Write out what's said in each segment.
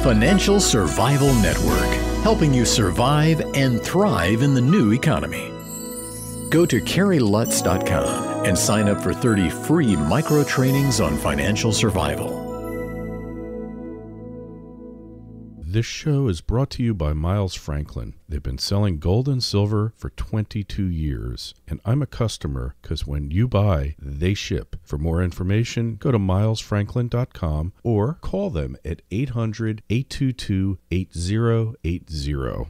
Financial Survival Network, helping you survive and thrive in the new economy. Go to CarrieLutz.com and sign up for 30 free micro trainings on financial survival. This show is brought to you by Miles Franklin. They've been selling gold and silver for 22 years, and I'm a customer because when you buy, they ship. For more information, go to milesfranklin.com or call them at 800-822-8080.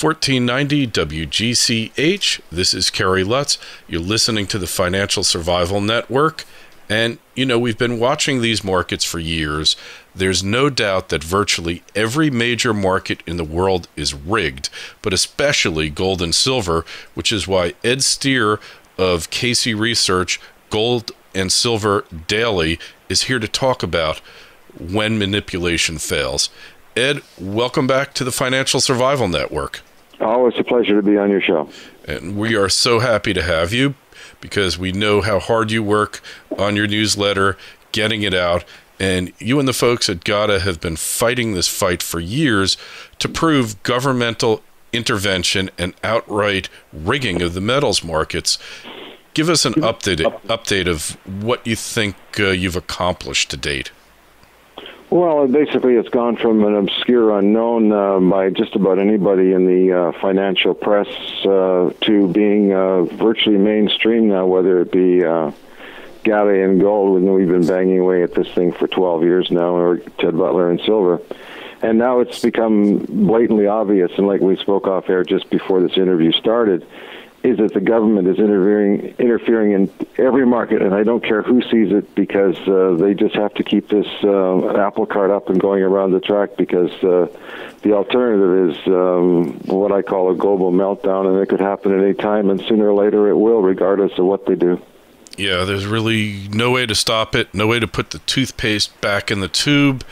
1490 WGCH. This is Carrie Lutz. You're listening to the Financial Survival Network. And, you know, we've been watching these markets for years. There's no doubt that virtually every major market in the world is rigged, but especially gold and silver, which is why Ed Steer of Casey Research, Gold and Silver Daily, is here to talk about when manipulation fails. Ed, welcome back to the Financial Survival Network. Always a pleasure to be on your show. And we are so happy to have you because we know how hard you work on your newsletter, getting it out. And you and the folks at GATA have been fighting this fight for years to prove governmental intervention and outright rigging of the metals markets. Give us an update of what you think you've accomplished to date. Well, basically, it's gone from an obscure unknown by just about anybody in the financial press to being virtually mainstream now, whether it be GATA and gold, and we've been banging away at this thing for 12 years now, or Ted Butler and silver. And now it's become blatantly obvious, and like we spoke off air just before this interview started, is that the government is interfering in every market, and I don't care who sees it, because they just have to keep this apple cart up and going around the track, because the alternative is what I call a global meltdown, and it could happen at any time, and sooner or later it will, regardless of what they do. Yeah, there's really no way to stop it, no way to put the toothpaste back in the tube,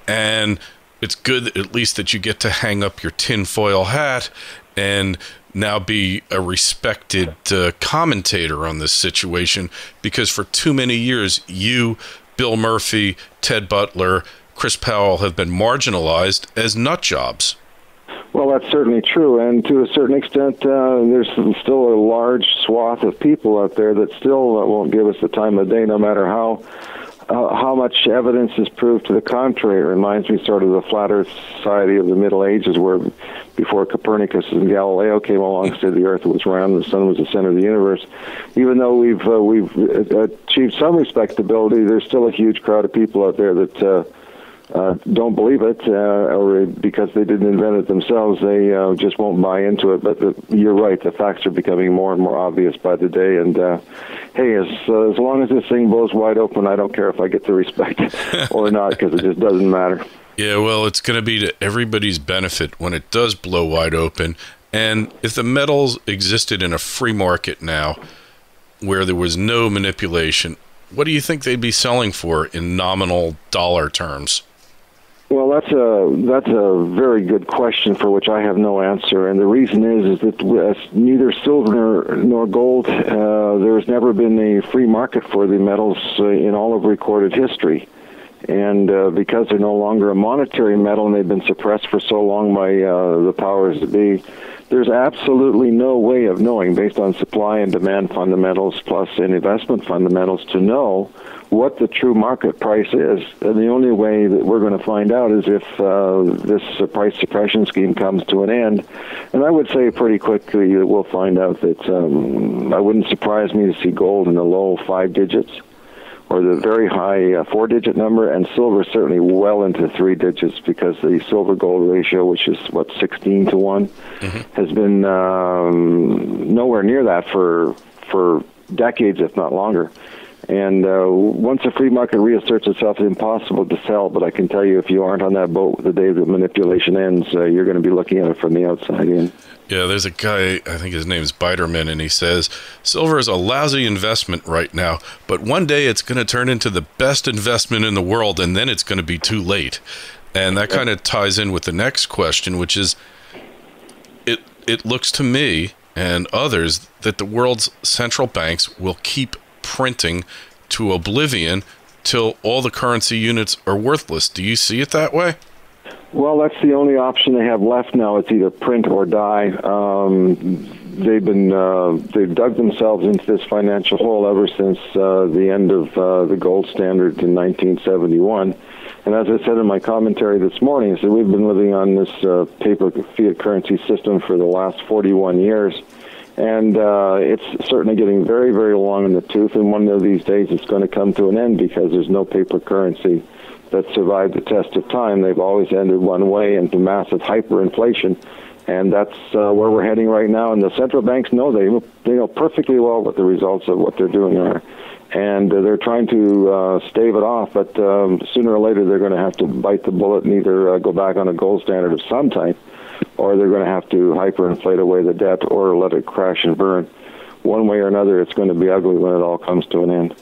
and it's good at least that you get to hang up your tinfoil hat and now be a respected commentator on this situation, because for too many years, you, Bill Murphy, Ted Butler, Chris Powell have been marginalized as nut jobs. Well, that's certainly true, and to a certain extent, there's still a large swath of people out there that still won't give us the time of day, no matter how much evidence is proved to the contrary. It reminds me sort of the flat Earth society of the Middle Ages, where before Copernicus and Galileo came along, said the Earth was round, the Sun was the center of the universe. Even though we've achieved some respectability, there's still a huge crowd of people out there that don't believe it, or because they didn't invent it themselves, they just won't buy into it. But you're right, the facts are becoming more and more obvious by the day. And hey, as long as this thing blows wide open, I don't care if I get the respect or not, because it just doesn't matter. Yeah, well, it's going to be to everybody's benefit when it does blow wide open. And if the metals existed in a free market now, where there was no manipulation, what do you think they'd be selling for in nominal dollar terms? Well, that's a very good question for which I have no answer, and the reason is that neither silver nor gold, there has never been a free market for the metals in all of recorded history, and because they're no longer a monetary metal and they've been suppressed for so long by the powers that be, there's absolutely no way of knowing, based on supply and demand fundamentals plus investment fundamentals, to know what the true market price is. And the only way that we're going to find out is if this price suppression scheme comes to an end. And I would say pretty quickly that we'll find out that I wouldn't surprise me to see gold in the low 5 digits, or the very high 4-digit number, and silver certainly well into 3 digits, because the silver-gold ratio, which is, 16 to 1, has been nowhere near that for decades, if not longer. And once a free market reasserts itself, it's impossible to sell, but I can tell you, if you aren't on that boat the day the manipulation ends, you're going to be looking at it from the outside in. Yeah, there's a guy, I think his name's Biderman, and he says, silver is a lousy investment right now, but one day it's going to turn into the best investment in the world, and then it's going to be too late. And that kind of ties in with the next question, which is, it looks to me and others that the world's central banks will keep printing to oblivion till all the currency units are worthless. Do you see it that way? Well, that's the only option they have left now. It's either print or die. They've dug themselves into this financial hole ever since the end of the gold standard in 1971. And as I said in my commentary this morning, I said we've been living on this paper fiat currency system for the last 41 years. And it's certainly getting very, very long in the tooth. And one of these days it's going to come to an end because there's no paper currency that survived the test of time. They've always ended one way, into massive hyperinflation. And that's where we're heading right now. And the central banks know they know perfectly well what the results of what they're doing are. And they're trying to stave it off, but sooner or later they're going to have to bite the bullet and either go back on a gold standard of some type, or they're going to have to hyperinflate away the debt or let it crash and burn. One way or another, it's going to be ugly when it all comes to an end.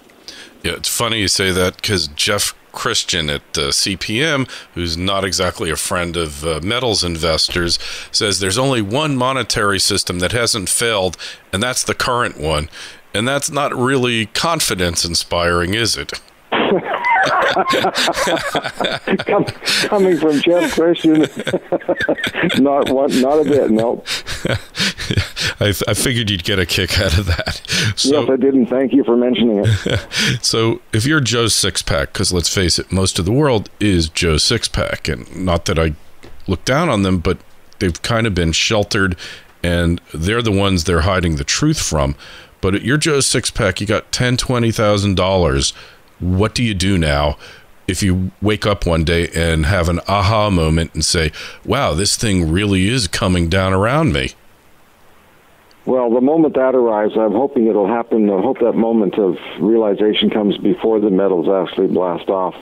Yeah, it's funny you say that, because Jeff Christian at CPM, who's not exactly a friend of metals investors, says there's only one monetary system that hasn't failed, and that's the current one. And that's not really confidence-inspiring, is it? Coming from Jeff Christian, not a bit, no. I figured you'd get a kick out of that. Yes, I did, and thank you for mentioning it. So if you're Joe Sixpack, because let's face it, most of the world is Joe Sixpack, and not that I look down on them, but they've kind of been sheltered, and they're the ones they're hiding the truth from. But at your Joe Sixpack, you got $10,000, $20,000. What do you do now if you wake up one day and have an aha moment and say, wow, this thing really is coming down around me? Well, the moment that arrives, I'm hoping it'll happen. I hope that moment of realization comes before the metals actually blast off.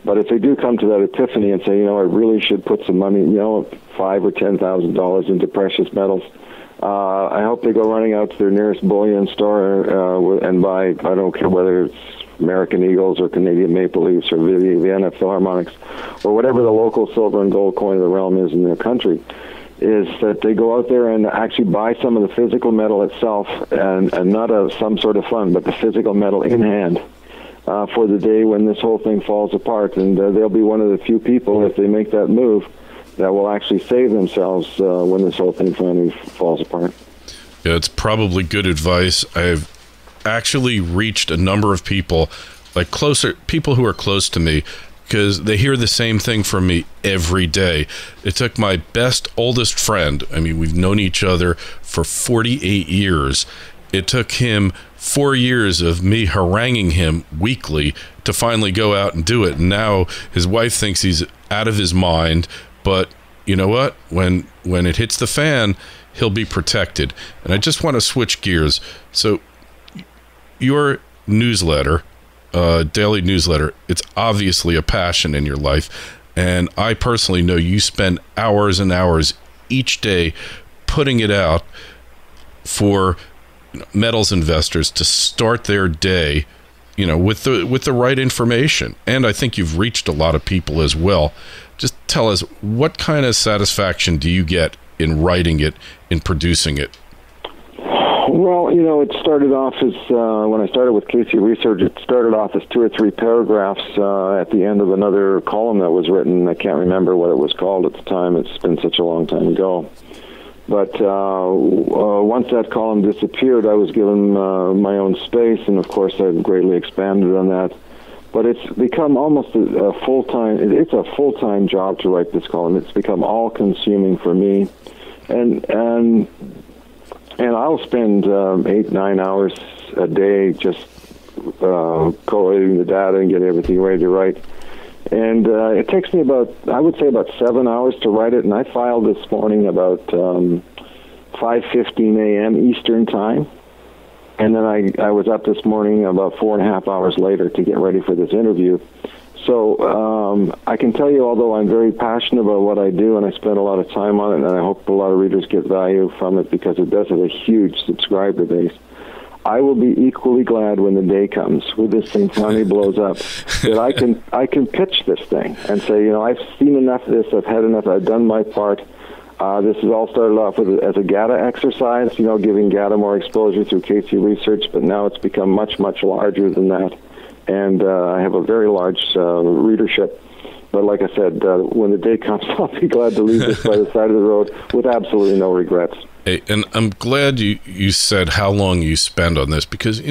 But if they do come to that epiphany and say, I really should put some money, $5,000 or $10,000 into precious metals, I hope they go running out to their nearest bullion store and buy, I don't care whether it's American Eagles or Canadian Maple Leafs or Vienna Philharmonics or whatever the local silver and gold coin of the realm is in their country, is that they go out there and actually buy some of the physical metal itself and not some sort of fund, but the physical metal in hand for the day when this whole thing falls apart. And they'll be one of the few people, if they make that move, that will actually save themselves when this whole thing finally falls apart. Yeah, it's probably good advice. I've actually reached a number of people, people who are close to me, because they hear the same thing from me every day. It took my best, oldest friend, we've known each other for 48 years. It took him 4 years of me haranguing him weekly to finally go out and do it. And now his wife thinks he's out of his mind. But you know what? When it hits the fan, he'll be protected. And I just want to switch gears. So your newsletter, daily newsletter, it's obviously a passion in your life. And I personally know you spend hours and hours each day putting it out for metals investors to start their day, with the right information. And I think you've reached a lot of people as well. Just tell us, what kind of satisfaction do you get in writing it, in producing it? Well, it started off as, when I started with Casey Research, it started off as 2 or 3 paragraphs at the end of another column that was written. I can't remember what it was called at the time. It's been such a long time ago. But once that column disappeared, I was given my own space, and of course I've greatly expanded on that. But it's become almost a full-time, it's a full-time job to write this column. It's become all-consuming for me. And I'll spend 8-9 hours a day just collating the data and get everything ready to write. And it takes me about 7 hours to write it, and I filed this morning about 5:15 a.m. Eastern Time. And then I was up this morning about 4.5 hours later to get ready for this interview. So I can tell you, although I'm very passionate about what I do and I spend a lot of time on it, and I hope a lot of readers get value from it because it does have a huge subscriber base, I will be equally glad when the day comes when this thing finally blows up, that I can pitch this thing and say, I've seen enough of this, I've had enough, I've done my part. This has all started off as a GATA exercise, giving GATA more exposure through Casey Research, but now it's become much, much larger than that. And I have a very large readership. But like I said, when the day comes, I'll be glad to leave this by the side of the road with absolutely no regrets. Hey, and I'm glad you said how long you spend on this, because,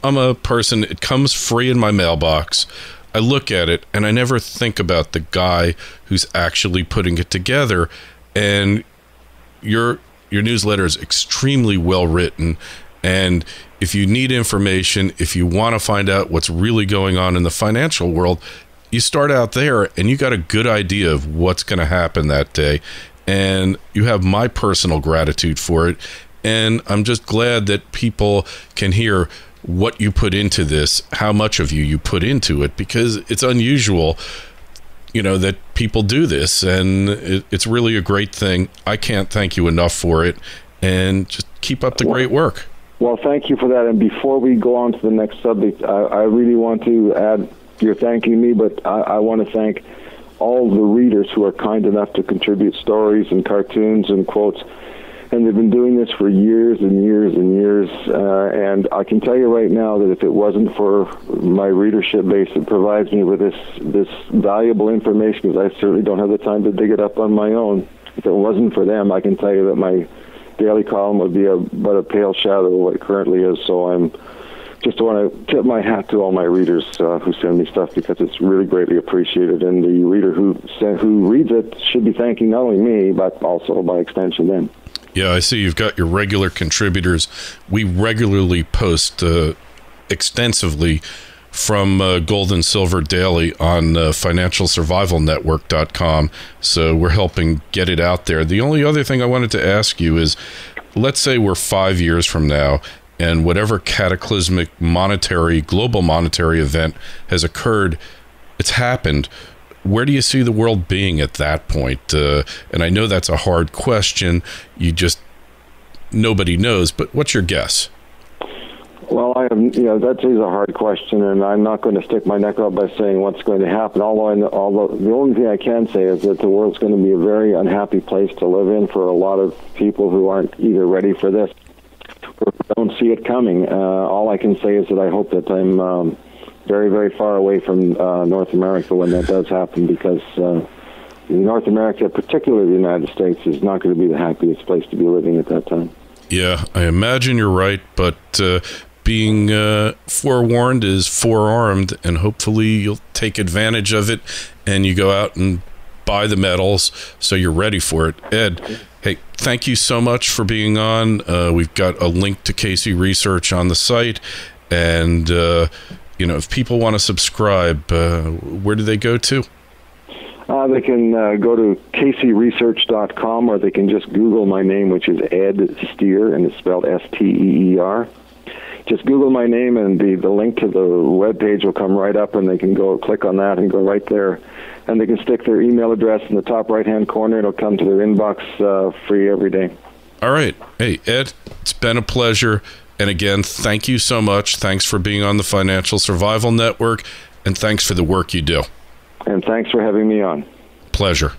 I'm a person, it comes free in my mailbox. I look at it, and I never think about the guy who's actually putting it together. And your newsletter is extremely well written. And if you need information, if you want to find out what's really going on in the financial world, you start out there, and you got a good idea of what's going to happen that day. And you have my personal gratitude for it. And I'm just glad that people can hear what you put into this, how much of you put into it, because it's unusual, that people do this, and it's really a great thing. I can't thank you enough for it, and just keep up the great work. Well, thank you for that. And before we go on to the next subject, I really want to add, you're thanking me, but I want to thank all the readers who are kind enough to contribute stories and cartoons and quotes. And they've been doing this for years and years and years. And I can tell you right now that if it wasn't for my readership base that provides me with this valuable information, because I certainly don't have the time to dig it up on my own, if it wasn't for them, I can tell you that my daily column would be but a pale shadow of what it currently is. So I'm just want to tip my hat to all my readers who send me stuff, because it's really greatly appreciated. And the reader who reads it should be thanking not only me, but also by extension them. Yeah, I see you've got your regular contributors. We regularly post extensively from Gold and Silver Daily on financialsurvivalnetwork.com. So we're helping get it out there. The only other thing I wanted to ask you is, let's say we're 5 years from now, and whatever cataclysmic global monetary event has occurred, it's happened. Where do you see the world being at that point? And I know that's a hard question. Nobody knows, but what's your guess? Well, that is a hard question, and I'm not going to stick my neck out by saying what's going to happen. Although the only thing I can say is that the world's going to be a very unhappy place to live in for a lot of people who aren't either ready for this or don't see it coming. All I can say is that I hope that I'm very, very far away from North America when that does happen, because North America, particularly the United States, is not going to be the happiest place to be living at that time. Yeah, I imagine you're right, but being forewarned is forearmed, and hopefully you'll take advantage of it and you go out and buy the metals so you're ready for it. Ed, hey, thank you so much for being on. We've got a link to Casey Research on the site, and if people want to subscribe, where do they go to? They can go to caseyresearch.com, or they can just Google my name, which is Ed Steer, and it's spelled Steer. Just Google my name, and the link to the webpage will come right up, and they can go click on that and go right there. And they can stick their email address in the top right-hand corner. It'll come to their inbox free every day. All right. Hey, Ed, it's been a pleasure. And again, thank you so much. Thanks for being on the Financial Survival Network, and thanks for the work you do. And thanks for having me on. Pleasure.